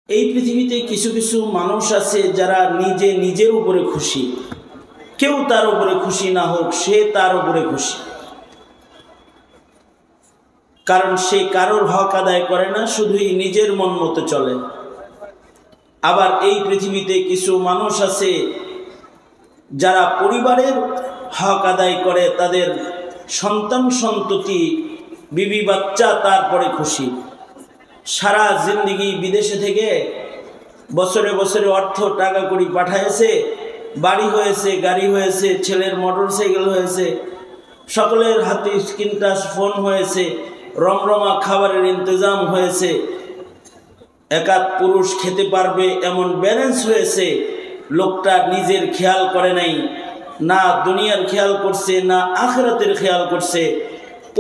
এই পৃথিবীতে কিছু কিছু মানুষ আছে যারা নিজে নিজের উপরে খুশি, কেউ তার উপরে খুশি না হোক সে তার উপরে খুশি, কারণ সে কারোর হক আদায় করে না, শুধুই নিজের মন মতো চলে। আবার এই পৃথিবীতে কিছু মানুষ আছে যারা পরিবারের হক আদায় করে, তাদের সন্তান সন্ততি বিবি বাচ্চা তারপরে খুশি। সারা জিন্দেগি বিদেশে থেকে বছরে বছরে অর্থ টাকা কড়ি পাঠাইছে, বাড়ি হয়েছে, গাড়ি হয়েছে, ছেলের মোটর সাইকেল হয়েছে, সকলের হাতে স্ক্রিন টাচ ফোন হয়েছে, রমরমা খাবারের ইন্তজাম হয়েছে, একাধ পুরুষ খেতে পারবে এমন ব্যালেন্স হয়েছে। লোকটা নিজের খেয়াল করে নাই, না দুনিয়ার খেয়াল করছে না আখিরাতের খেয়াল করছে।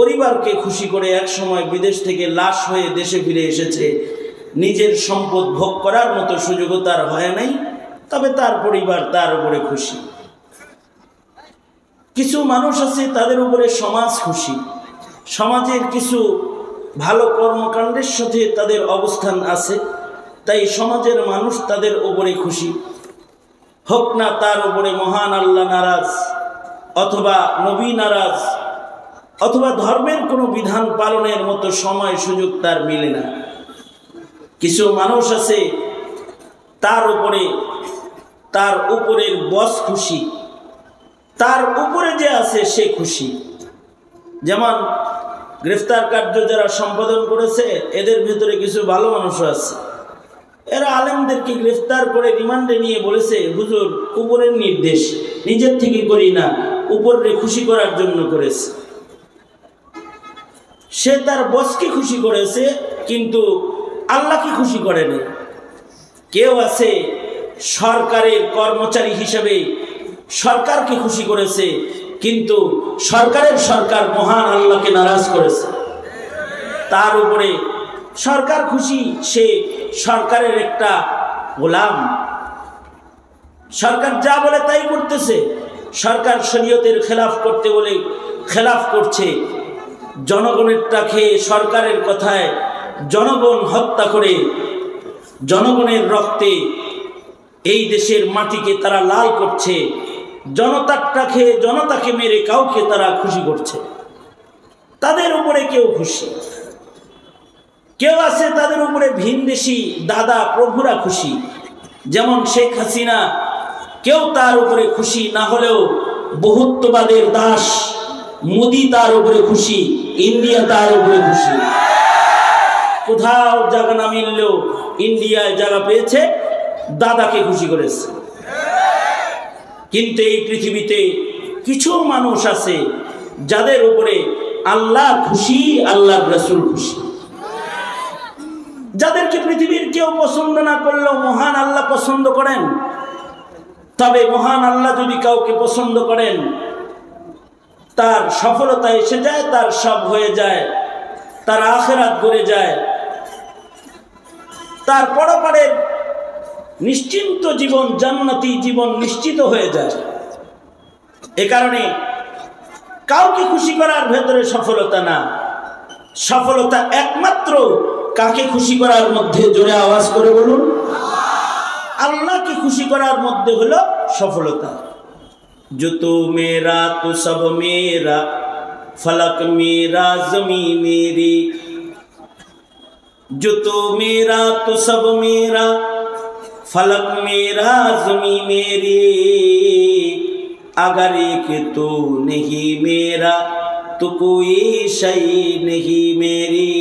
পরিবারকে খুশি করে এক সময় বিদেশ থেকে লাশ হয়ে দেশে ফিরে এসেছে, নিজের সম্পদ ভোগ করার মতো সুযোগও তার হয় নাই, তবে তার পরিবার তার উপরে খুশি। কিছু মানুষ আছে তাদের উপরে সমাজ খুশি, সমাজের কিছু ভালো কর্মকাণ্ডের সাথে তাদের অবস্থান আছে, তাই সমাজের মানুষ তাদের উপরে খুশি। হোক না তার উপরে মহান আল্লাহ নারাজ, অথবা নবী নারাজ, অথবা ধর্মের কোনো বিধান পালনের মতো সময় সুযোগ তার মিলে না। কিছু মানুষ আছে তার উপরের বস খুশি, তার উপরে যে আছে সে খুশি। যেমন গ্রেফতার কার্য যারা সম্পাদন করেছে এদের ভেতরে কিছু ভালো মানুষও আছে, এরা আলেমদেরকে গ্রেফতার করে রিমান্ডে নিয়ে বলেছে, হুজুর উপরের নির্দেশ, নিজের থেকে করি না, উপরে খুশি করার জন্য করেছে। সে তার বসকে খুশি করেছে কিন্তু আল্লাহকে খুশি করেনি। কেউ আছে সরকারের কর্মচারী হিসেবে সরকারকে খুশি করেছে, কিন্তু সরকার মহান আল্লাহকে নারাজ করেছে। তার উপরে সরকার খুশি, সে সরকারের একটা গোলাম, সরকার যা বলে তাই করতেছে, সরকার শরীয়তের খেলাফ করতে বলে খেলাফ করছে। জনগণেরটা খেয়ে সরকারের কথায় জনগণ হত্যা করে, জনগণের রক্তে এই দেশের মাটিকে তারা লাল করছে, জনতারটা খেয়ে জনতাকে মেরে কাউকে তারা খুশি করছে। তাদের উপরে কেউ খুশি। কেউ আছে তাদের উপরে ভিনদেশি দাদা প্রভুরা খুশি, যেমন শেখ হাসিনা, কেউ তার উপরে খুশি না হলেও বহুত্ববাদের দাস মোদি তার উপরে খুশি, ইন্ডিয়া তার উপরে খুশি। কোথাও জায়গা না মিললেও ইন্ডিয়ায় জায়গা পেয়েছে, দাদাকে খুশি করেছে। কিন্তু এই পৃথিবীতে কিছু মানুষ আছে যাদের উপরে আল্লাহ খুশি, আল্লাহর রাসূল খুশি, যাদেরকে পৃথিবীর কেউ পছন্দ না করলেও মহান আল্লাহ পছন্দ করেন। তবে মহান আল্লাহ যদি কাউকে পছন্দ করেন, তার সফলতা এসে যায়, তার সব হয়ে যায়, তার আখিরাত গড়ে যায়, তার পরপারের নিশ্চিন্ত জীবন, জান্নাতি জীবন নিশ্চিত হয়ে যায়। এ কারণে কাউকে খুশি করার ভেতরে সফলতা না, সফলতা একমাত্র কাকে খুশি করার মধ্যে, জোরে আওয়াজ করে বলুন, আল্লাহকে খুশি করার মধ্যে হলো সফলতা। जो तू मेरा तो सब मेरा, फलक मेरा जमी मेरी, जो तू मेरा तो सब मेरा, फलक मेरा जमी मेरी, अगर एक तू नहीं मेरा तो कोई शय नहीं मेरी,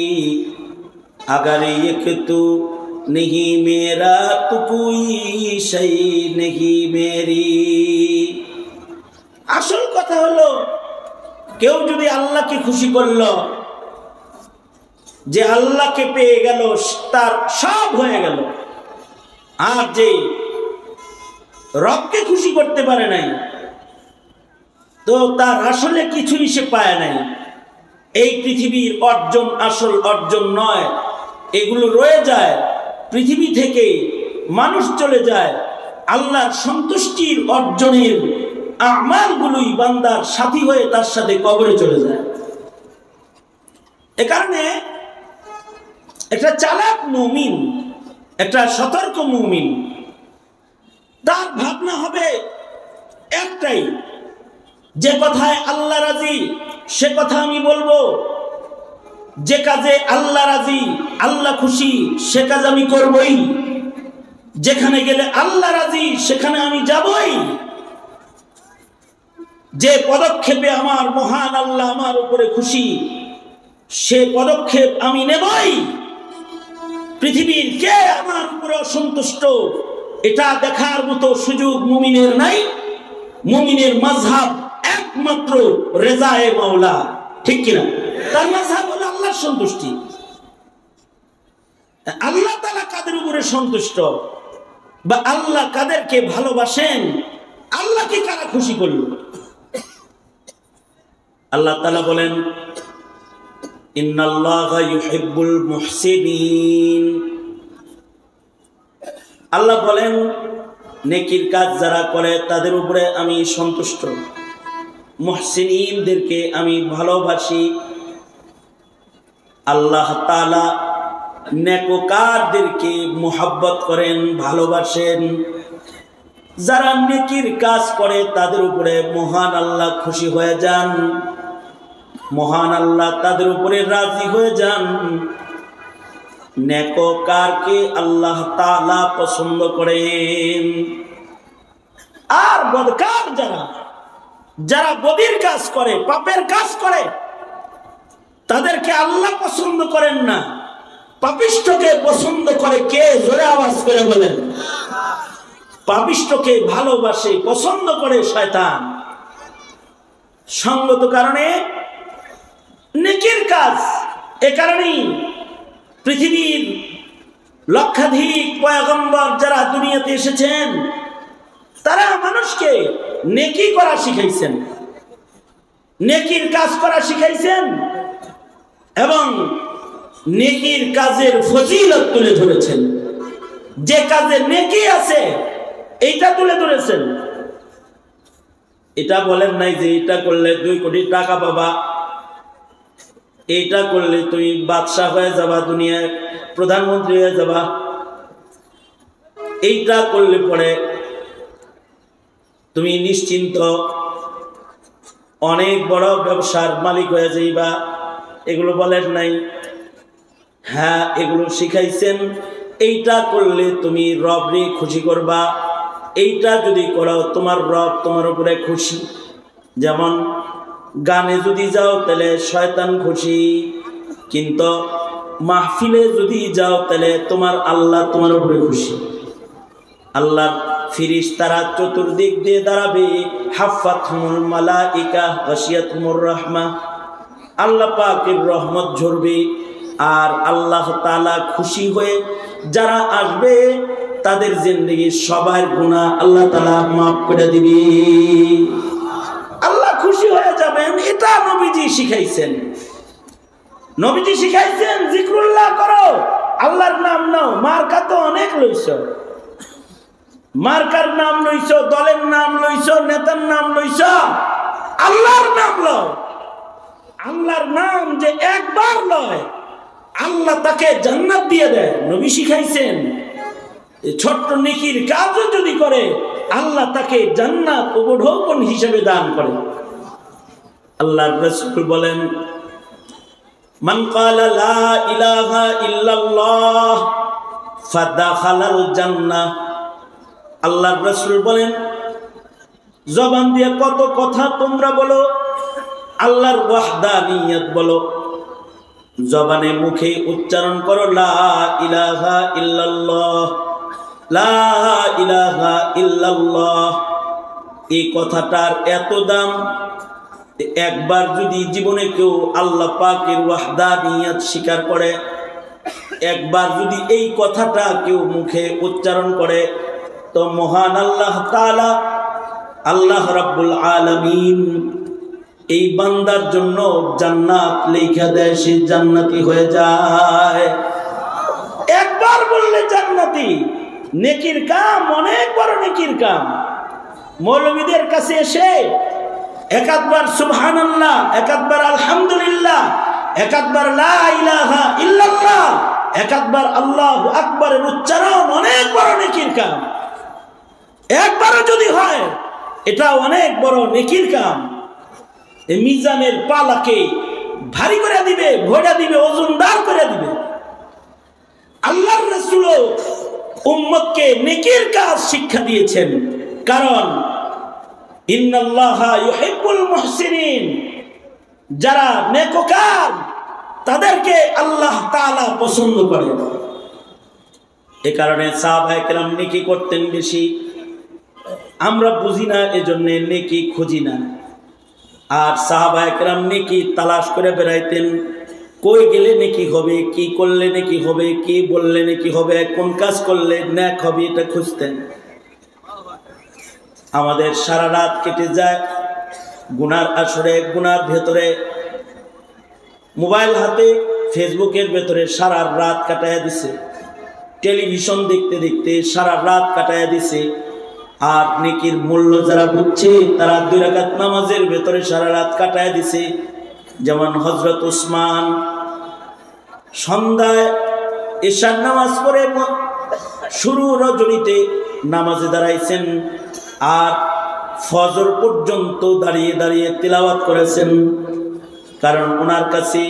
अगर एक तू नहीं मेरा तो कोई शय नहीं मेरी। আসল কথা হলো, কেউ যদি আল্লাহকে খুশি করল, যে আল্লাহকে পেয়ে গেল, তার সব হয়ে গেল। আর যে রবকে খুশি করতে পারে নাই, তো তার আসলে কিছুই সে পায় নাই। এই পৃথিবীর অর্জন আসল অর্জন নয়, এগুলো রয়ে যায়, পৃথিবী থেকে মানুষ চলে যায়, আল্লাহর সন্তুষ্টির অর্জনের আমালগুলোই বান্দার সাথী হয়ে তার সাথে কবরে চলে যায়। এ কারণে একটা চালাক মুমিন একটা সতর্ক মুমিন, তার ভাবনা হবে একটাই, যে কথায় আল্লাহ রাজি সে কথা আমি বলবো, যে কাজে আল্লাহ রাজি আল্লাহ খুশি সে কাজ আমি করবই, যেখানে গেলে আল্লাহ রাজি সেখানে আমি যাবই, যে পদক্ষেপে আমার মহান আল্লাহ আমার উপরে খুশি সে পদক্ষেপ আমি নেবই। পৃথিবীর কে আমার উপরে অসন্তুষ্ট এটা দেখার মতো সুযোগ মুমিনের নাই। মুমিনের মাযহাব একমাত্র রেজায়ে মাওলা, ঠিক কিনা? তার মাযহাব হলো আল্লাহর সন্তুষ্টি। আল্লাহ তাআলা কাদের উপরে সন্তুষ্ট বা আল্লাহ কাদেরকে ভালোবাসেন, আল্লাহকে কারা খুশি করল? আল্লাহ তাআলা বলেন ইন্নাল্লাহা ইউহিব্বুল মুহসিনিন। আল্লাহ বলেন নেকির কাজ যারা করে তাদের উপরে আমি সন্তুষ্ট, মুহসিনিনদেরকে আমি ভালোবাসি। আল্লাহ তাআলা নেককারদেরকে মুহাব্বত করেন, ভালোবাসেন। যারা নেকির কাজ করে তাদের উপরে মহান আল্লাহ খুশি হয়ে যান, মহান আল্লাহ তাদের উপরে রাজি হয়ে যান। নেককারকে আল্লাহ তাআলা পছন্দ করেন। আর বদকার যারা বদির কাজ করে, পাপের কাজ করে, তাদেরকে আল্লাহ পছন্দ করেন না। পাপিষ্ঠকে পছন্দ করে কে? জোরে আওয়াজ করে বলেন। পাপিষ্ঠকে ভালোবাসে, পছন্দ করে শয়তান। সঙ্গত কারণে নেকির কাজ, এ কারণেই পৃথিবীর লক্ষাধিক পয়গম্বর যারা দুনিয়াতে এসেছেন তারা মানুষকে নেকি করা শিখাইছেন, নেকির কাজ করা শিখাইছেন এবং নেকির কাজের ফজিলত তুলে ধরেছেন। যে কাজে নেকি আছে এইটা তুলে ধরেছেন। এটা বলেন নাই যে এটা করলে 2 কোটি টাকা পাবা, এইটা করলে তুমি বাদশা হয়ে যাবা, দুনিয়ার প্রধানমন্ত্রী হয়ে যাবা, এইটা করলে পরে তুমি নিশ্চিন্ত অনেক বড় ব্যবসার মালিক হয়ে যাইবা, এগুলো বলেন নাই। হ্যাঁ, এগুলো শিখাইছেন। এইটা করলে তুমি রবরে খুশি করবা, এইটা যদি করো তোমার রব তোমার উপরে খুশি। যেমন গানে যদি যাও তাহলে শয়তান খুশি, কিন্তু মাহফিলে যদি যাও তাহলে তোমার আল্লাহ তোমার উপরে খুশি। আল্লাহ ফেরেশতারা চতুর্দিক দিয়ে দাঁড়াবে, হাফাতহুমুল মালাইকা গাশিয়াতুমুর রাহমা, আল্লাহ পাকের রহমত ঝরবে। আর আল্লাহ তাআলা খুশি হয়ে যারা আসবে তাদের জিন্দেগির সবার গুনাহ আল্লাহ তাআলা মাফ করে দিবে। আল্লাহ খুশি হয়ে যাবেন, এটা নবীজি শিখাইছেন। নবীজি শিখাইছেন জিক্রুল্লাহ করো, আল্লাহর নাম নাও। মার্কা তো অনেক লইছ, মার্কার নাম লইছ, দলের নাম লইছ, নেতার নাম লইছ, আল্লাহর নাম লও। আল্লাহর নাম যে একবার লয় আল্লাহ তাকে জান্নাত দিয়ে দেয়। নবী শিখাইছেন ছোট্ট নেকির কাজও যদি করে আল্লাহ তাকে জান্নাত উপঢৌকন হিসেবে দান করে। আল্লাহর রাসূল বলেন মান ক্বালা লা ইলাহা ইল্লাল্লাহ ফাদাখালাল জান্নাহ। আল্লাহর রাসূল বলেন জবান দিয়ে কত কথা তোমরা বলো, আল্লাহর ওয়াহদানিয়ত বলো, জবানে মুখে উচ্চারণ করো লা ইলাহা ইল্লাল্লাহ, লা ইলাহা ইল্লাল্লাহ। এই কথাটার এত দাম, একবার যদি জীবনে কেউ আল্লাহ পাকের ওয়াহদানিয়ত স্বীকার করে, একবার যদি এই কথাটা কেউ মুখে উচ্চারণ করে, তো মহান আল্লাহ তাআলা আল্লাহ রাব্বুল আলামিন এই বান্দার জন্য জান্নাত লেখা দেয়, সে জান্নাতি হয়ে যায়। একবার বললে জান্নাতি। নেকির কাম অনেক বড় নেকির কাম। মৌলবীদের কাছে এসে একাধবার সুবহানাল্লাহ, একাধবার আলহামদুলিল্লাহ, একাধবার লা ইলাহা ইল্লাল্লাহ, একবার আল্লাহু আকবারের উচ্চারণ অনেক বড় নেকির কাম। একবারও যদি হয় এটা অনেক বড় নেকির কাম। এই মিজানের পালাকে ভারী করে দিবে, ভরা দিবে, ওজনদার করে দিবে। আল্লাহর রাসূল উম্মতকে নেকির কাজ শিক্ষা দিয়েছেন, কারণ ইন্নাল্লাহা ইউহিব্বুল মুহসিনিন, যারা নেককার তাদেরকে আল্লাহ তাআলা পছন্দ করেন। এ কারণে সাহাবায়ে কেরাম নেকি করতেন বেশি। আমরা বুঝি না, এজন্য নেকি খুঁজি না। আর সাহাবায়ে কেরাম নেকি তালাশ করে বেড়াইতেন, কই গেলে নেকি হবে, কি করলে নেকি হবে, কি বললে নেকি হবে, কোন কাজ করলে নেক হবে, এটা খুঁজতেন। আমাদের সারা রাত কেটে যায় গুনার আসরে, গুনার ভেতরে, মোবাইল হাতে ফেসবুকের ভেতরে সারা রাত কাটাইয়া দিছে, টেলিভিশন দেখতে দেখতে সারা রাত কাটাইয়া দিছে। আর নেকির মূল্য যারা বুঝছে তারা 2 রাকাত নামাজের ভেতরে সারা রাত কাটাইয়া দিছে। যেমন হযরত উসমান সন্ধ্যায় ঈশার নামাজ পড়ে শুরু রজনীতে নামাজে দাঁড়াইছেন, আর ফজর পর্যন্ত দাঁড়িয়ে দাঁড়িয়ে তিলাওয়াত করেছেন। কারণ ওনার কাছে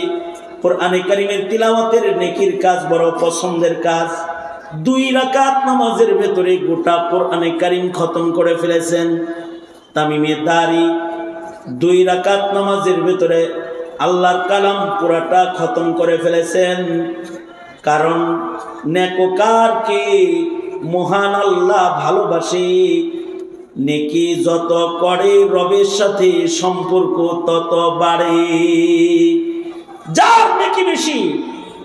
কোরআনে কারীমের তিলাওয়াতের নেকির কাজ বড় পছন্দের কাজ। 2 রাকাত নামাজের ভেতরে গোটা কোরআনে কারীম খতম করে ফেলেছেন। তামিমে দারি 2 রাকাত নামাজের ভেতরে আল্লাহর কালাম পুরাটা খতম করে ফেলেছেন। কারণ নেককারকে মহান আল্লাহ ভালোবাসে। নেকি যত করে রবের সাথে সম্পর্ক তত বাড়ে। যার নেকি বেশি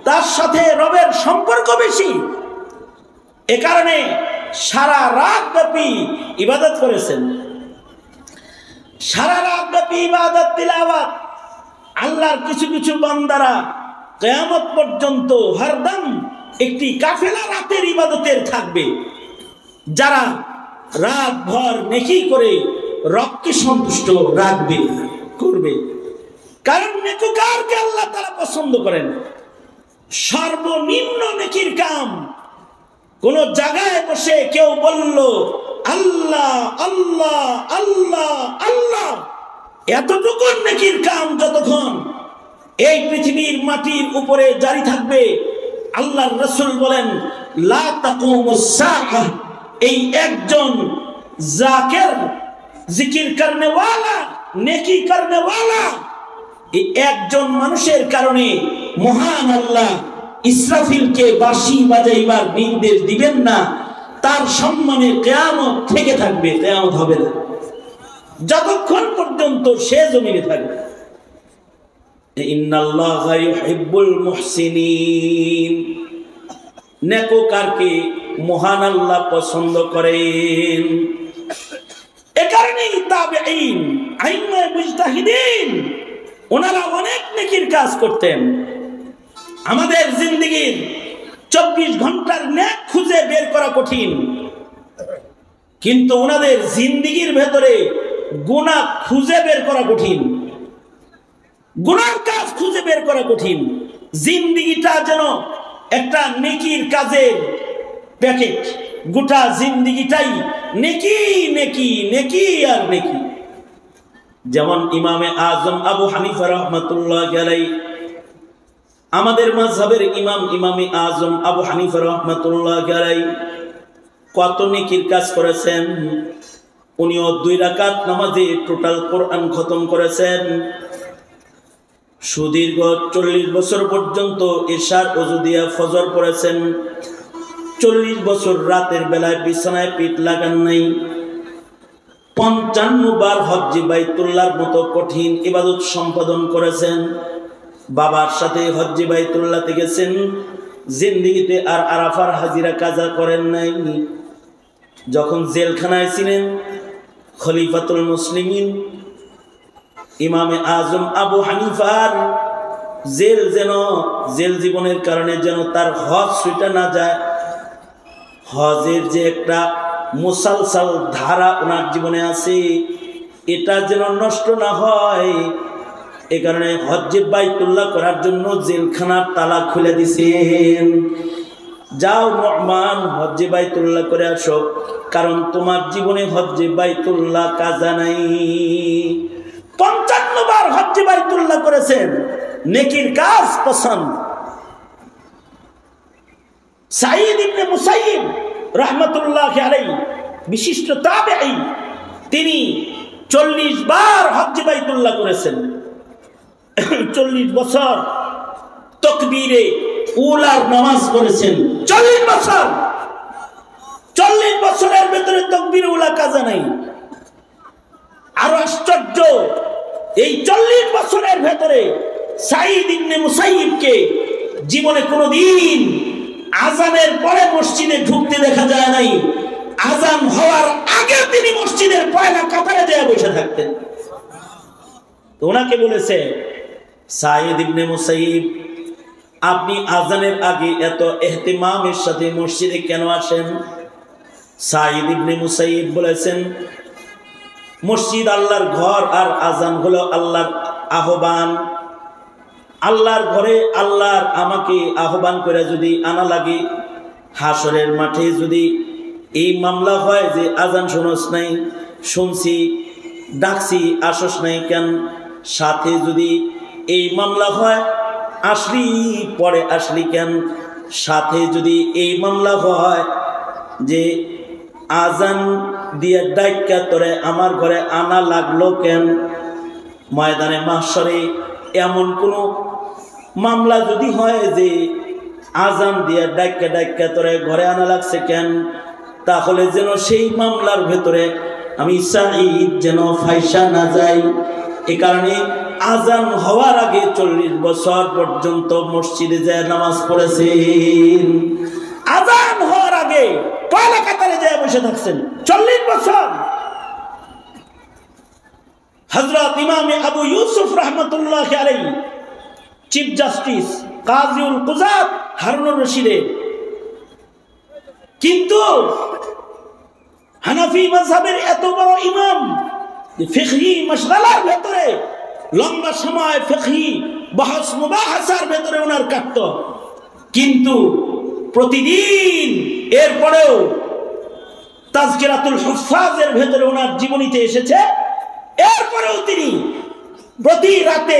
তার সাথে রবের সম্পর্ক বেশি। এ কারণে সারা রাত ব্যাপী ইবাদত করেছেন, সারা রাত ব্যাপী ইবাদত তিলাওয়াত। আল্লাহর কিছু কিছু বান্দারা কিয়ামত পর্যন্ত হরদম একটি কাফেলা রাতের ইবাদতের থাকবে, যারা রাত ভর নেকি করে রবকে সন্তুষ্ট রাখবে, করবে। কারণ নেককারকে আল্লাহ তাআলা পছন্দ করেন। সর্বনিম্ন নেকির কাম কোন জায়গায় বসে কেউ বলল আল্লাহ আল্লাহ আল্লাহ আল্লাহ, এতটুকু নেকির কাম যতক্ষণ এই পৃথিবীর মাটির উপরে জারি থাকবে, আল্লাহর রাসূল বলেন লা তাকুমুস সাআহ, এই একজন জাকির, জিকির করনে ওয়ালা, নেকি করনে ওয়ালা, এই একজন মানুষের কারণে মহান আল্লাহ ইসরাফিলকে বাঁশি বাজাইবার নির্দেশ দিবেন না। তার সম্মানে কিয়ামত থেকে থাকবে, কিয়ামত হবে না যতক্ষণ পর্যন্ত সে জমিনে থাকবে। ইন্নাল্লাহা ইউহিব্বুল মুহসিনিন, নেককারকে মহান আল্লাহ পছন্দ করেন। এ কারণেই তাবেঈন, আইম্মায়ে মুজতাহিদিন ওনারা অনেক নেকির কাজ করতেন। আমাদের জিন্দেগির 24 ঘন্টার নেক খুঁজে বের করা কঠিন, কিন্তু ওনাদের জিন্দেগির ভেতরে গুনাহ খুঁজে বের করা কঠিন, গুনার কাজ খুঁজে বের করা কঠিন। জিন্দেগিটা যেন একটা নেকির কাজের প্যাকেট, গোটা জিন্দেগিটাই নেকি নেকি নেকি আর নেকি। যেমন ইমামে আজম আবু হানিফা রাহমাতুল্লাহি আলাইহি, আমাদের মাযহাবের ইমাম, ইমামে আজম আবু হানিফা রাহমাতুল্লাহি আলাইহি কত নেকির কাজ করেছেন। উনিও 2 রাকাত নামাজে টোটাল কোরআন খতম করেছেন। সুদীর্ঘ 40 বছর পর্যন্ত ঈশার ওযু দিয়া ফজর পড়েছেন। 40 বছর রাতের বেলায় বিছানায় পিঠ লাগান নাই। 55 বার হজ্জে বাইতুল্লাহর মতো কঠিন ইবাদত সম্পাদন করেছেন। বাবার সাথে হজ্জে বাইতুল্লাহতে গেছেন। জিন্দেগিতে আর আরাফার হাজিরা কাজা করেন নাই। যখন জেলখানায় ছিলেন, খলিফাতুল মুসলিমিন ইমামে আজম আবু হানিফার জেল জীবনের কারণে যেন তার হজ ছুটা না যায়, হজের যে একটা মুসালসাল ধারা ওনার জীবনে আছে, এটা যেন নষ্ট না হয়, এ কারণে হজ্জে বাইতুল্লাহ করার জন্য জেলখানার তালা খুলে দিছেন। যাও নোমান হজ্জে বাইতুল্লাহ করে আসো, কারণ তোমার জীবনে হজ্জে বাইতুল্লাহ কাজা নাই। 55 বার হজ্জে বাইতুল্লাহ করেছেন, নেকির কাজ পছন্দ। সাঈদ ইবনে মুসাইয়িব রাহমাতুল্লাহি আলাইহি বিশিষ্ট তাবেঈ, তিনি 40 বার হজ্জে বাইতুল্লাহ করেছেন। 40 বছর তাকবীরে উলার নামাজ পড়েছেন। 40 বছর, 40 বছরের ভেতরে তাকবীরে উলা কাজা নাই। আর আশ্চর্য, এই 40 বছরের ভেতরে সাঈদ ইবনে মুসাইয়িবকে জীবনে কোনোদিন আজানের পরে মসজিদে ঢুকতে দেখা যায় নাই। আজান হওয়ার আগে তিনি মসজিদের পয়লা কাতারে যেয়ে বসে থাকতেন। তো ওনাকে বলেছে, সাঈদ ইবনে মুসাইয়িব, আপনি আজানের আগে এত ইহতিমামের সাথে মসজিদে কেন আসেন? সাঈদ ইবনে মুসাইয়িব বলেছেন, মসজিদ আল্লাহর ঘর আর আজান হলো আল্লাহর আহ্বান। আল্লাহর ঘরে আল্লাহর আমাকে আহ্বান করে যদি আনা লাগে, হাসরের মাঠে যদি এই মামলা হয় যে আজান শুনস নাই, শুনছি ডাকছি আসস নাই কেন, সাথে যদি এই মামলা হয় আসলি পরে আসলি কেন, সাথে যদি এই মামলা হয় যে আজান দিয়ে ডাইকা তোরে আমার ঘরে আনা লাগলো কেন, ময়দানে মাহশরে এমন কোন মামলা যদি হয় যে আজান দিয়ে ডাইকা ডাইকা তোরে ঘরে আনা লাগছে কেন, তাহলে যেন সেই মামলার ভেতরে আমি সাঈদ যেন ফাইসা না যাই। এ কারণে আজান হওয়ার আগে 40 বছর পর্যন্ত মসজিদে যায় নামাজ পড়েছেন। আজান হওয়ার আগে পয়লা কাতারে যায় বসে থাকছেন 40 বছর। হযরত ইমাম আবু ইউসুফ রাহমাতুল্লাহি আলাইহি, চিফ জাস্টিস কাজীউল কুযাত হারুনুর রশিদের, কিন্তু হানাফি মাযহাবের এত বড় ইমাম, ফিকহি মাসআলার ভেতরে লম্বা সময় ফিকহি বাহস মুবাহাসার ভেতরে ওনার কাটত, কিন্তু প্রতিদিন এরপরেও তাজকিরাতুল হুফাজের ভেতরে ওনার জীবনীতে এসেছে, এরপরেও তিনি প্রতি রাতে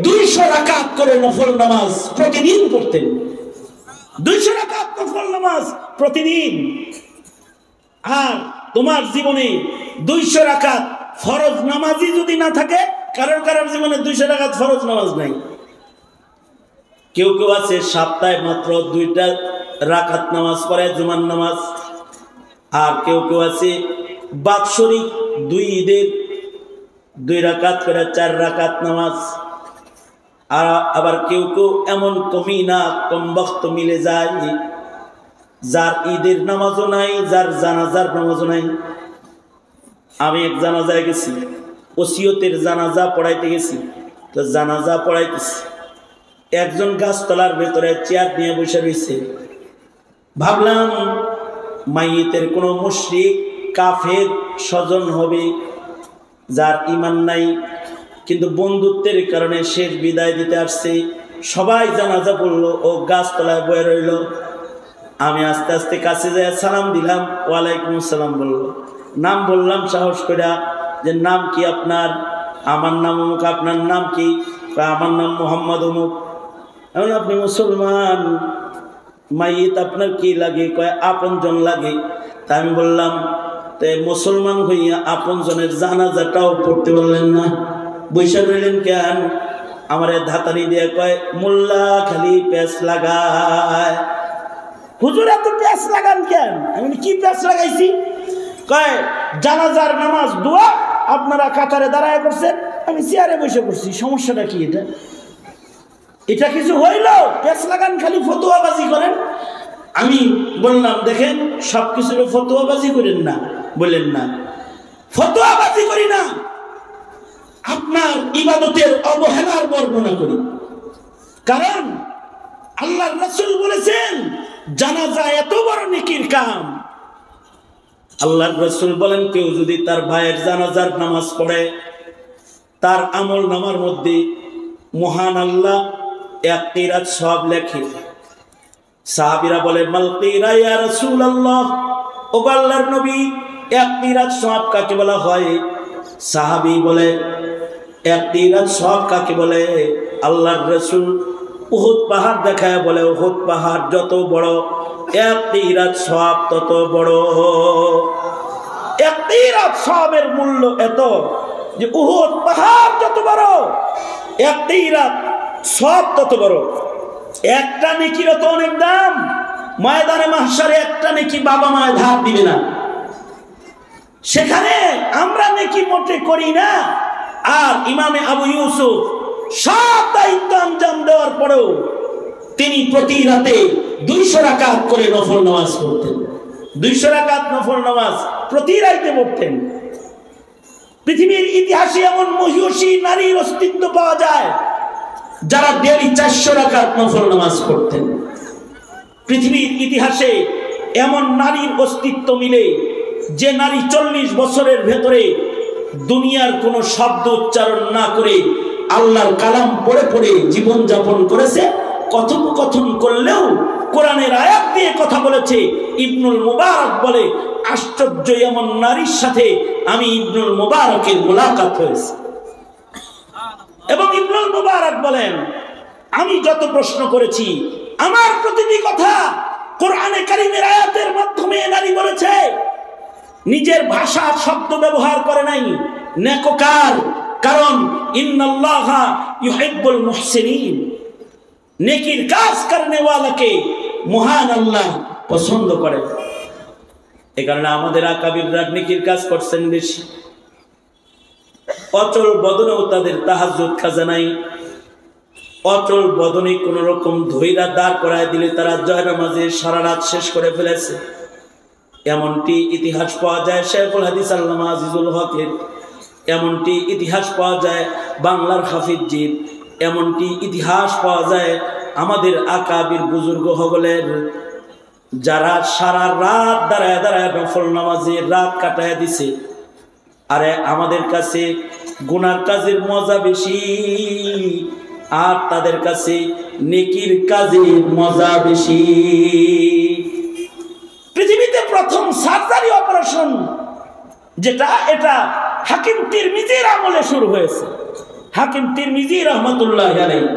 200 রাকাত করে নফল নামাজ প্রতিদিন পড়তেন। 200 রাকাত নফল নামাজ প্রতিদিন। আর তোমার জীবনে 200 রাকাত ফরজ নামাজই যদি না থাকে, কারোর কারোর জীবনে 200 রাকাত ফরজ নামাজ নাই। কেউ কেউ আছে সপ্তাহে মাত্র 2টা রাকাত নামাজ পড়ে, জুমার নামাজ। আর কেউ কেউ আছে বাৎসরিক 2 ঈদের 2 রাকাত করে 4 রাকাত নামাজ। আর আবার কেউ কেউ এমন কমি না কম বক্ত মিলে যায়, যার ঈদের নামাজও নাই, যার জানাজার নামাজও নাই। আমি এক জানাজায় গেছি, ওসিয়তের জানাজা পড়াইতে গেছি, তো জানাজা পড়াইতেছি, একজন গাছতলার ভেতরে চেয়ার নিয়ে বসে রয়েছে। ভাবলাম মাইয়েতের কোনো মুশরিক কাফের স্বজন হবে, যার ঈমান নাই, কিন্তু বন্ধুত্বের কারণে শেষ বিদায় দিতে আসছে। সবাই জানাজা পড়লো, ও গাছতলায় বয়ে রইল। আমি আস্তে আস্তে কাছে যাই, সালাম দিলাম, ওয়ালাইকুম আসসালাম বলল। নাম বললাম সাহস করে, যে নাম কি আপনার? আমার নাম অমুক। আপনার নাম কি? আমার নাম মোহাম্মদ অমুক। এখন আপনি মুসলমান, মাইয়িত আপনার কি লাগে? কয় আপনজন লাগে। তা আমি বললাম, তো মুসলমান হইয়া আপনজনের জানাজাটাও পড়তে বললেন না, বৈশা রইলেন কেন? আমার ধাতানি দিয়ে কয়, মোল্লা খালি প্যাঁচ লাগায়। হুজুর এত প্যাঁচ লাগান কেন? আমি কি প্যাঁচ লাগাইছি? কয় জানাজার নামাজ দোয়া আপনারা কাতারে দাঁড়ায় করছেন, আমি চেয়ারে বসে করছি, সমস্যাটা কি? এটা কিছু হইল? প্যাঁচ লাগান, খালি ফতোয়াবাজি করেন। আমি বললাম, দেখেন সব কিছুর ফতোয়াবাজি করেন না, বললেন না ফতোয়াবাজি করি না, আপনার ইবাদতের অবহেলার বর্ণনা করি। কারণ আল্লাহর রাসূল বলেছেন জানাজা এত বড় নেকির কাম। আল্লাহর রাসূল বলেন, কেউ যদি তার ভাইয়ের জানাজার নামাজ পড়ে, তার আমল নামার মধ্যে মহান আল্লাহ এক কিরাত সওয়াব লেখে। সাহাবীরা বলে মাল কিরা ইয়া রাসূলুল্লাহ, ও আল্লাহর নবী এক কিরাত সওয়াব কাকে বলা হয়? সাহাবী বলে এক কিরাত সওয়াব কাকে বলে? আল্লাহর রাসূল উহুদ পাহাড় দেখায় বলে উহুদ পাহাড় যত বড় এক কিরাত সওয়াব তত বড়। এক কিরাত সওয়াবের মূল্য এত যে উহুদ পাহাড় যত বড় এক কিরাত সওয়াব তত বড়। একটা নেকির তো অনেক দাম। ময়দানে মাহশারে একটা নেকি বাবা মায়ের ধার দিবে না, সেখানে আমরা নেকি মোটে করি না। আর ইমামে আবু ইউসুফ সব দায়িত্ব আঞ্জাম দেওয়ার পরেও তিনি প্রতি রাতে 200 রাকাত করে নফল নামাজ পড়তেন। 200 রাকাত নফল নামাজ প্রতি রাতে পড়তেন। পৃথিবীর ইতিহাসে এমন মহিষী নারীর অস্তিত্ব পাওয়া যায় যারা ডেইলি 400 রাকাত নফল নামাজ পড়তেন। পৃথিবীর ইতিহাসে এমন নারীর অস্তিত্ব মিলে যে নারী 40 বছরের ভেতরে দুনিয়ার কোনো শব্দ উচ্চারণ না করে আল্লাহর কালাম পড়ে পড়ে জীবন যাপন করেছে। কথোপকথন করলেও কোরআনের আয়াত দিয়ে কথা বলেছে। ইবনুল মুবারক বলে আশ্চর্য, এমন নারীর সাথে আমি ইবনুল মুবারকের মুলাকাত হয়েছে। এবং ইবনুল মুবারক বলেন আমি যত প্রশ্ন করেছি আমার প্রতিটি কথা কোরআনে কারীমের আয়াতের মাধ্যমে নারী বলেছে। নিজের ভাষা শব্দ ব্যবহার করে নাই। নেককার, কারণ ইন্নাল্লাহা ইউহিব্বুল মুহসিনিন, নেকির কাজ করনে ওয়ালাকে মহান আল্লাহ পছন্দ করে। এই কারণে আমাদের আকাবিররা নেকির কাজ করছেন বেশি। অচল বদনেও তাদের তাহাজ্জুদ কাজা নাই। অচল বদনে কোন রকম ধৈরা দাঁড় করায় দিলে তারা জয় নামাজে সারা রাত শেষ করে ফেলেছে। এমনটি ইতিহাস পাওয়া যায় শেখুল হাদিস আল্লামা আজিজুল হকের, এমনটি ইতিহাস পাওয়া যায় বাংলার হাফিজজির, এমনটি ইতিহাস পাওয়া যায় আমাদের আকাবির বুজুর্গ হগলের, যারা সারা রাত দাঁড়ায় দাঁড়ায় নফল নামাজে রাত কাটায় দিছে। আরে আমাদের কাছে গুনার কাজের মজা বেশি, আর তাদের কাছে নেকির কাজের মজা বেশি। পৃথিবীতে প্রথম সার্জারি অপারেশন যেটা, এটা হাকিম তিরমিজির আমলে শুরু হয়েছে। হাকিম তিরমিজি রহমতুল্লাহ আলাইহি,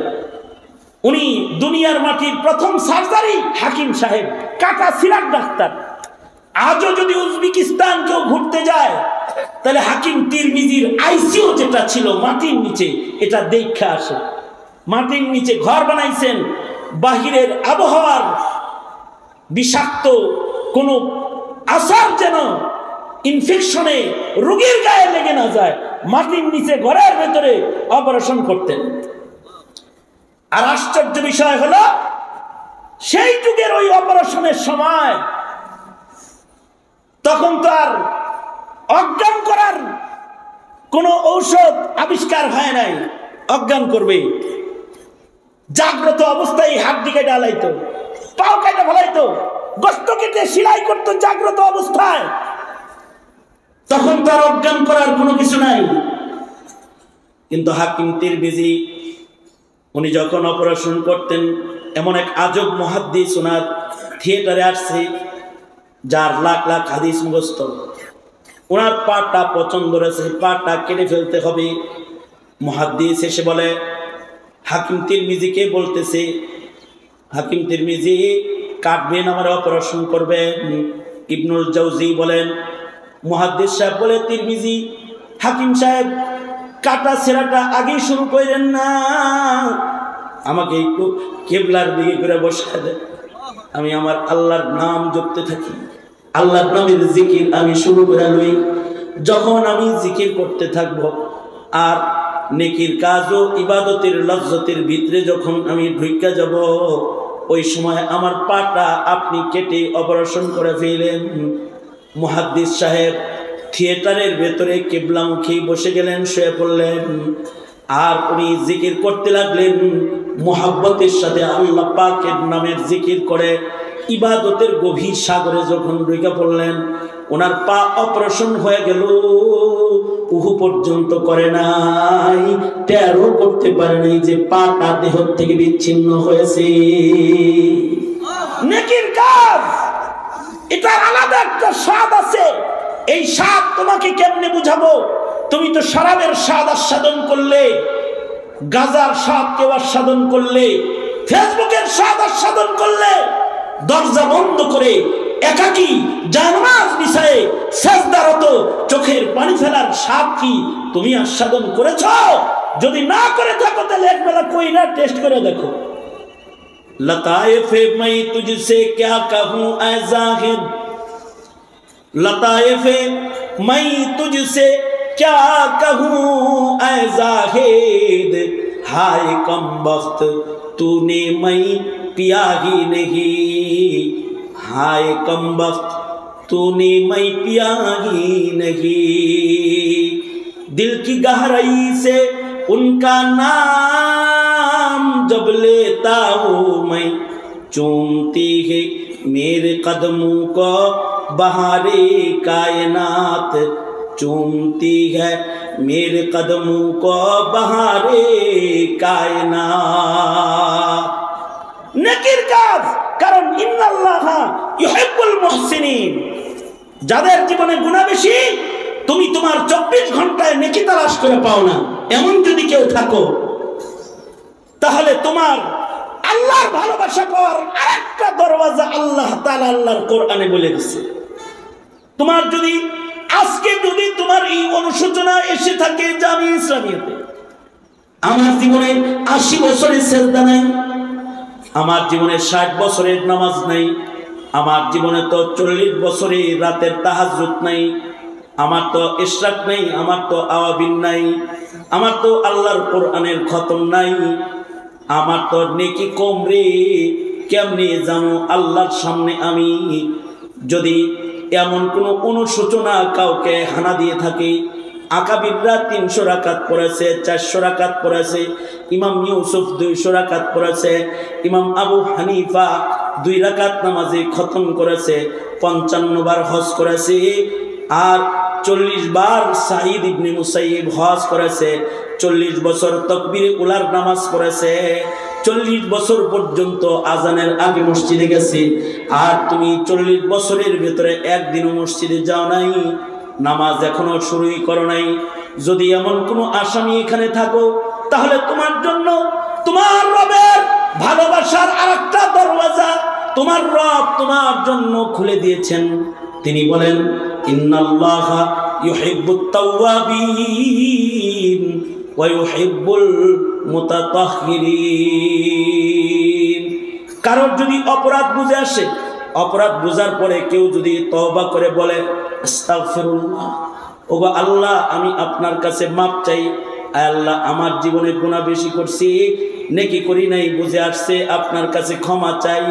উনি দুনিয়ার মাটির প্রথম সার্জারি হাকিম সাহেব, কাটা সিরাক ডাক্তার। আজও যদি উজবেকিস্তান কেউ ঘুরতে যায় তাহলে হাকিম তিরমিজির আইসিইউ যেটা ছিল মাটির নিচে, এটা দেখা আসে। মাটির নিচে ঘর বানাইছেন, বাহিরের আবহাওয়ার বিষাক্ত কোনো আসার যেন ইনফেকশনে রোগীর গায়ে লেগে না যায়, মাটির নিচে ঘরের ভেতরে অপারেশন করতেন। আর আশ্চর্য বিষয় হলো সেই যুগের ওই অপারেশনের সময় তখন তো আর অজ্ঞান করার কোনো ঔষধ আবিষ্কার হয় নাই। অজ্ঞান করবে জাগ্রত অবস্থায় হাড্ডি কেটে আলাইতো, পাও কেটে ফেলাইতো, গোশত কেটে সেলাই করতো জাগ্রত অবস্থায়। তখন তো আর অজ্ঞান করার কোনো কিছু নাই। কিন্তু হাকিম তিরমিজি উনি যখন অপারেশন করতেন, এমন এক আজব মুহাদ্দিস ওনার থিয়েটারে আসছে যার লাখ লাখ হাদিস মুখস্থ। ওনার পাটা পছন্দ রয়েছে, পাটা কেটে ফেলতে হবে। মুহাদ্দিস এসে বলে হাকিম তিরমিজিকে বলতেছে, হাকিম তিরমিজি কাটবেন, আমার অপারেশন করবেন। ইবনুল জাওজি বলেন, মুহাদ্দিস সাহেব বলে তিরমিজি হাকিম সাহেব কাটা ছেঁড়াটা আগেই শুরু করেন না, আমাকে একটু কেবলার দিকে করে বসায় দেন, আমি আমার আল্লাহর নাম জপতে থাকি, আল্লাহর নামের জিকির আমি শুরু করে লই। যখন আমি জিকির করতে থাকব আর নেকির কাজ ও ইবাদতের লজ্জতের ভিতরে যখন আমি ঢুইকা যাব, ওই সময় আমার পাটা আপনি কেটে অপারেশন করে ফেলেন। মুহাদ্দিস সাহেব থিয়েটারের ভেতরে কেবলামুখী বসে গেলেন, শুয়ে পড়লেন। আর উনি জিকির করতে লাগলেন, মুহাব্বতের সাথে আল্লাহ পাকের নামের জিকির করে ইবাদতের গভীর সাগরে যখন ঢুকে পড়লেন, ওনার পা অপারেশন হয়ে গেল, উহু পর্যন্ত করে নাই, টেরও করতে পারে নাই যে পাটা দেহ থেকে বিচ্ছিন্ন হয়েছে। নেকির কাজ, এটার আলাদা একটা স্বাদ আছে। এই স্বাদ তোমাকে কেমনে বুঝাবো? তুমি তো শরাবের স্বাদ আস্বাদন করলে, গাজার স্বাদ কেউ আস্বাদন করলে, ফেসবুকের স্বাদ আস্বাদন করলে, দরজা বন্ধ করে একাকী জানাজ বিছায়ে সেজদারত চোখের পানি ফেলার স্বাদ কি তুমি আস্বাদন করেছ? যদি না করে থাকো তাহলে একবেলা কই না টেস্ট করে দেখো। লতায়েফে मैं तुझसे क्या कहूं ऐ जाहिद, लताइफे मैं तुझसे क्या कहूं ऐ जाहिद, हाय कम वक्त तूने मैं पिया ही नहीं, हाय कम वक्त तूने मैं पिया ही नहीं, दिल की गहराई से उनका नाम जब लेता हूँ मैं, चूमती है मेरे कदमों को बहारे कायनात, चूमती है मेरे कदमों को बहारे कायनात। নেকির কাজ, কারণ ইন্নাল্লাহা ইউহিব্বুল মুহসিনিন। যাদের জীবনে গুনাহ বেশি, তুমি তোমার 24 ঘন্টায় নেকি তালাশ করে পাও না, এমন যদি কেউ থাকো, তাহলে তোমার আল্লাহর ভালোবাসা পাওয়ার আরেকটা দরওয়াজা আল্লাহ তাআলা আল্লাহর কোরআনে বলে দিয়েছে। তোমার যদি আজকে যদি তোমার এই অনুশোচনা এসে থাকে যে আমি ইসলামিয়াতে আমার জীবনে 80 বছরের সেজদা নাই, আমার জীবনে 60 বছরের নামাজ নাই, আমার জীবনে তো 40 বছরের রাতের তাহাজ্জুদ নাই, আমার তো ইশরাক নাই, আমার তো আওয়াবিন নাই, আমার তো আল্লাহর কোরআনের খতম নাই, আমার তো নেকি কম রে, কেমনে জানো আল্লাহর সামনে আমি যদি এমন কোনো অনুশোচনা কাউকে হানা দিয়ে থাকে। আকাবিররা 300 রাকাত পড়েছে, 400 রাকাত পড়েছে, ইমাম ইউসুফ 200 রাকাত পড়েছে, ইমাম আবু হানিফা 2 রাকাত নামাজে খতম করেছে, 55 বার হজ করেছে, আর 40 বার সাঈদ ইবনে মুসাইয়িব হজ করেছে, 40 বছর তাকবীরে উলার নামাজ পড়েছে, 40 বছর পর্যন্ত আজানের আগে মসজিদে গেছে। আর তুমি 40 বছরের ভেতরে একদিনও মসজিদে যাও নাই, নামাজ এখনো শুরুই করো নাই। যদি এমন কোনো আসামি এখানে থাকো, তাহলে তোমার জন্য তোমার রবের ভালোবাসার আরেকটা দরওয়াজা তোমার রব তোমার জন্য খুলে দিয়েছেন। তিনি বলেন, ইন্নাল্লাহা ইউহিব্বুত তাওয়াবিন ওয়া ইউহিব্বুল মুতাতাহহিরিন। কারোর যদি অপরাধ বুঝে আসে, অপরাধ বুঝার পরে কেউ যদি তওবা করে বলে, আস্তাগফিরুল্লাহ, ওগো আল্লাহ আমি আপনার কাছে মাপ চাই, আয় আল্লাহ আমার জীবনে গুনাহ বেশি করছি, নেকি করি নাই, বুঝে আসছে, আপনার কাছে ক্ষমা চাই,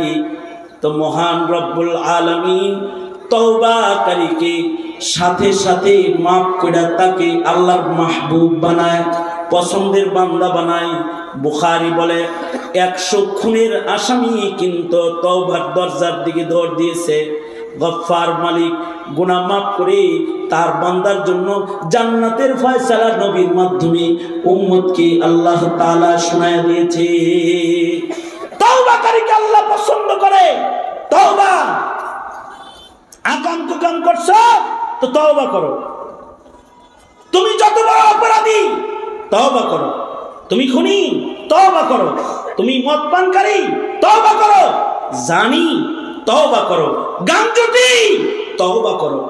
তো মহান রব্বুল আলামিন তওবাকারীকে সাথে সাথে মাফ করে তাকে আল্লাহর মাহবুব বানায়, পছন্দের বান্দা বানায়। বুখারী বলে 100 খুনের আসামি কিন্তু তওবার দরজার দিকে দৌড় দিয়েছে। গফফার মালিক গুনাহ মাফ করে তার বান্দার জন্য জান্নাতের ফয়সালা নবীর মাধ্যমে উম্মতকে আল্লাহ তাআলা শোনায় দিয়েছে। তওবাকারীকে আল্লাহ পছন্দ করে। তওবা, আকাম কুকাম করছো তো তওবা করো। তুমি যত বড় অপরাধী তওবা করো, তুমি খুনি তওবা করো, তুমি মদ পানকারী তওবা করো, জানি তওবা করো, গাঞ্জুটি তওবা করো।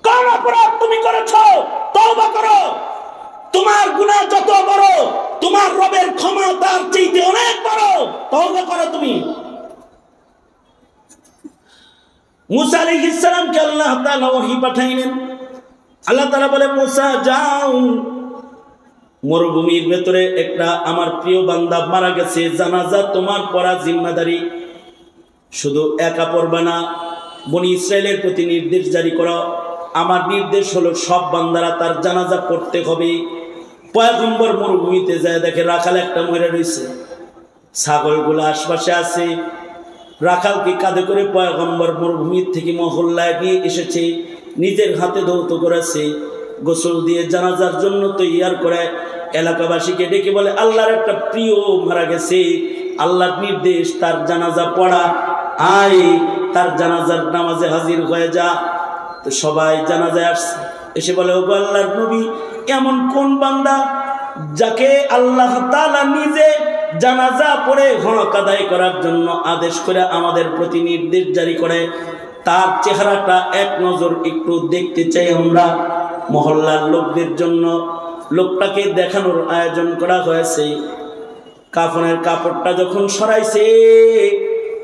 কোন অপরাধ তুমি করেছো তওবা করো। তোমার গুনাহ যত বড়, তোমার রবের ক্ষমা তার চাইতে অনেক বড়, তওবা করো তুমি। মুসা আলাইহিস সালামকে আল্লাহ তাআলা ওহী পাঠাইলেন। আল্লাহ তাআলা বলে, মুসা যাও, মরুভূমির ভেতরে একটা আমার প্রিয় বান্দা মারা গেছে, জানাজা তোমার পড়া জিম্মাদারি, শুধু একা পড়বা না, বনি ইসরাইলের প্রতি নির্দেশ জারি করো। আমার নির্দেশ হলো সব বান্দারা তার জানাজা পড়তে হবে। পয়গম্বর মরুভূমিতে যায় দেখে রাখাল একটা মরে রয়েছে, ছাগলগুলো আশপাশে আছে, রাখালকে কাঁধে করে পয়গম্বর মরুভূমির থেকে মহল্লায় নিয়ে এসেছে, নিজের হাতে ধৌত করেছে, গোসল দিয়ে জানাজার জন্য তৈয়ার করে এলাকাবাসীকে ডেকে বলে আল্লাহর একটা প্রিয় মারা গেছে, আল্লাহর নির্দেশ তার জানাজা পড়া, আয় তার জানাজার নামাজে হাজির হয়ে যা। তো সবাই জানাজায় আসছে, এসে বলে ওগো আল্লাহর নবী, এমন কোন বান্দা যাকে আল্লাহ তাআলা নিজে জানাজা পড়ে হক আদায় করার জন্য আদেশ করে আমাদের প্রতি নির্দেশ জারি করে, তার চেহারাটা এক নজর একটু দেখতে চাই আমরা। মহল্লার লোকদের জন্য লোকটাকে দেখানোর আয়োজন করা হয়েছে। কাফনের কাপড়টা যখন সরাইছে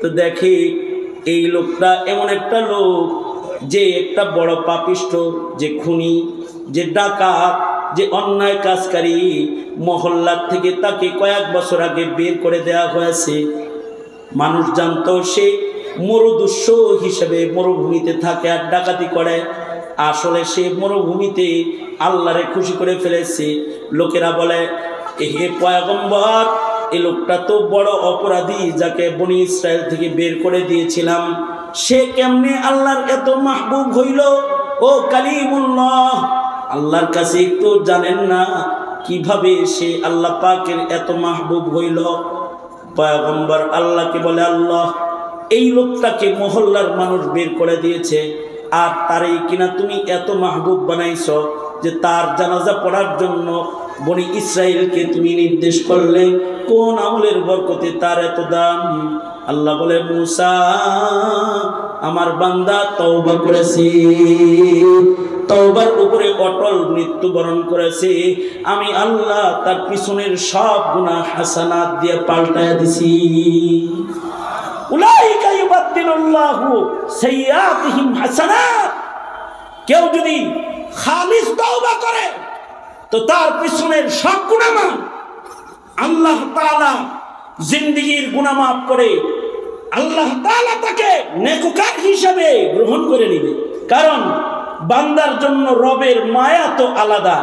তো দেখে এই লোকটা এমন একটা লোক যে একটা বড় পাপিষ্ঠ, যে খুনি, যে ডাকাত, যে অন্যায় কাজকারী। মহল্লার থেকে তাকে কয়েক বছর আগে বের করে দেওয়া হয়েছে। মানুষ জানতো সে মরুদস্যু হিসেবে মরুভূমিতে থাকে আর ডাকাতি করে। আসলে সে মরুভূমিতে আল্লাহরে খুশি করে ফেলেছে। লোকেরা বলে হে পয়গম্বর, এই লোকটা তো বড় অপরাধী, যাকে বনি ইসরায়েল থেকে বের করে দিয়েছিলাম, সে কেমনে আল্লাহর এত মাহবুব হইল? ও কালিমুল্লাহ, আল্লাহর কাছে একটু জানেন না কিভাবে সে আল্লাহ পাকের এত মাহবুব হইল? পয়গম্বর আল্লাহকে বলে আল্লাহ, এই লোকটাকে মহল্লার মানুষ বের করে দিয়েছে, আর তারই কিনা তুমি এত মাহবুব বানাইছ যে তার জানাজা পড়ার জন্য বনি ইসরায়েলকে তুমি নির্দেশ করলে। কোন আমলের বরকতে তার এত দাম? আল্লাহ বলে মুসা, আমার বান্দা তওবা করেছে, তওবার উপরে অটল মৃত্যুবরণ করেছে, আমি আল্লাহ তার পিছনের সব গুনাহ হাসানাত দিয়ে পাল্টায়া দিছি। উলাইকা ইউবাদদিলুল্লাহু সাইয়্যাতিহিম হাসানাত। কেউ যদি খালিস তওবা করে তো তার পিছনের সব গুনাহ আল্লাহ তাআলা জিন্দেগীর গুনাহ মাফ করে আল্লাহ তাআলা তাকে নেককার হিসেবে গ্রহণ করে নেবে। কারণ বান্দার জন্য রবের মায়া তো আলাদা,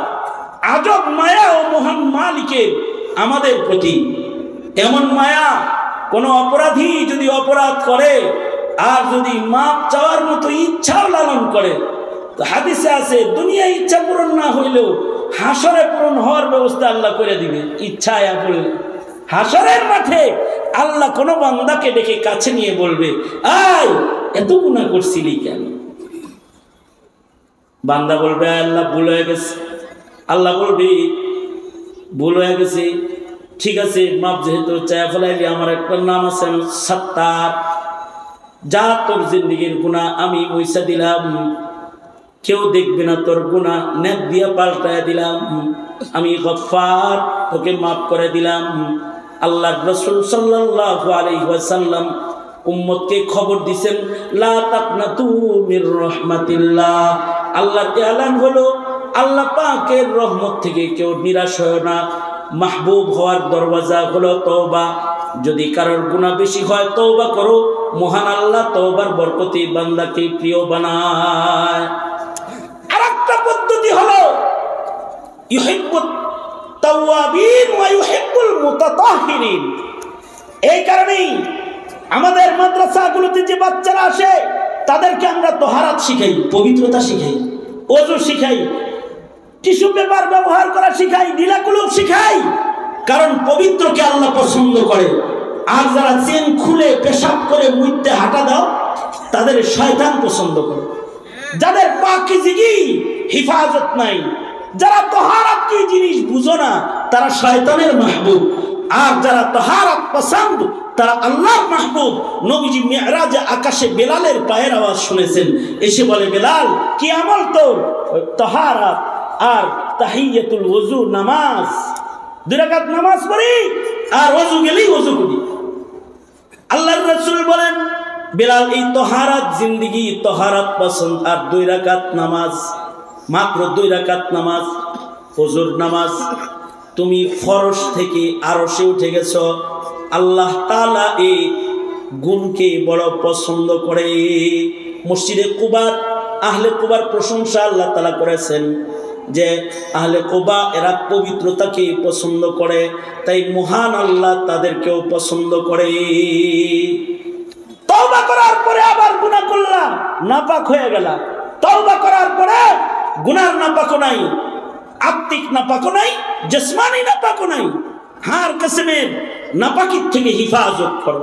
আজব মায়া ও মহান মালিকের আমাদের প্রতি। এমন মায়া, কোন অপরাধী যদি অপরাধ করে আর যদি মাপ চাওয়ার মতো ইচ্ছাও লালন করে, তো হাদিসে আছে দুনিয়ায় ইচ্ছা পূরণ না হইলেও হাসরে পূরণ হওয়ার ব্যবস্থা আল্লাহ করে দিবে। ইচ্ছা আয়া পড়লে হাসরের মাঠে আল্লাহ কোন বান্দাকে ডেকে কাছে নিয়ে বলবে, আয় এত গুনাহ করছিলি কেন? বান্দা বলবে আল্লাহ ভুল হয়ে গেছে। আল্লাহ বলবে ভুল হয়ে গেছে, ঠিক আছে মাপ যেহেতু চায়া ফেলাইলি, আমার একটা নাম আছে সাত্তার, যা তোর জিন্দেগির গুনাহ আমি মুইছা দিলাম, কেউ দেখবে না তোর গুনাহ, নেক দিয়া পাল্টায় দিলাম, আমি গফফার, তোকে মাফ করে দিলাম। আল্লাহর রাসূল সাল্লাল্লাহু আলাইহি ওয়াসাল্লাম উম্মতকে খবর দিবেন, লা তাকনাতু মির রাহমাতিল্লাহ। আল্লাহর এলান হলো আল্লাহ পাকের রহমত থেকে কেউ নিরাশ হয় না। মাহবুব হওয়ার দরওয়াজা হলো তওবা। যদি কারোর গুনাহ বেশি হয় তওবা করো, মহান আল্লাহ তওবার বরকতে বান্দাকে প্রিয় বানায়। আরেকটা পদ্ধতি হলো ইউহিব্বুত তাওয়াবিন ওয়া ইউহিব্বুল মুতাতাহহিরিন। এই কারণেই আমাদের মাদ্রাসাগুলোতে যে বাচ্চারা আসে তাদেরকে আমরা তাহারাত শিখাই, পবিত্রতা শিখাই, ওযু শিখাই, টিস্যু পেপার ব্যবহার করা শিখাই, নীলাকুলুপ শিখাই। কারণ পবিত্রকে আল্লাহ পছন্দ করে। আর যারা চেন খুলে পেশাব করে মুইতে হাঁটা দাও তাদের শয়তান পছন্দ করে। যাদের পাকিজিগি হিফাজত নাই, যারা তাহারাত কি জিনিস বুঝো না, তারা শয়তানের মাহবুব। আর যারা তাহারাত পছন্দ তারা আল্লাহর মাহবুব। নবীজি মিরাজে আকাশে বেলালের পায়ের আওয়াজ শুনেছেন, এসে বলে বেলাল কি আমল তোর? তাহারাত আর তাহিয়াতুল ওযু, নামাজ, 2 রাকাত নামাজ পড়ি আর ওযু গেলেই ওযু করি। আল্লাহর রাসূল বলেন বেলাল এই তাহারাত জিন্দেগি, তাহারাত পছন্দ, আর 2 রাকাত নামাজ, মাত্র 2 রাকাত নামাজ, ওযুর নামাজ। তুমি ফরজ থেকে আরশে উঠে গেছ। আল্লাহ তাআলা এই গুণকে বড় পছন্দ করে। মসজিদে কুবার, আহলে কুবার প্রশংসা আল্লাহ তাআলা করেছেন যে আহলে কুবা এরা পবিত্রতাকে পছন্দ করে, তাই মহান আল্লাহ তাদেরকেও পছন্দ করে। করার পরে আবার গুনাহ করলা, নাপাক হয়ে গেলা। তওবা করার পরে গুনার নাপাকও নাই, আত্মিক নাপাকও নাই, জিসমানি নাপাকও নাই। হার কিসমের নাপাকির থেকে হিফাজত করো।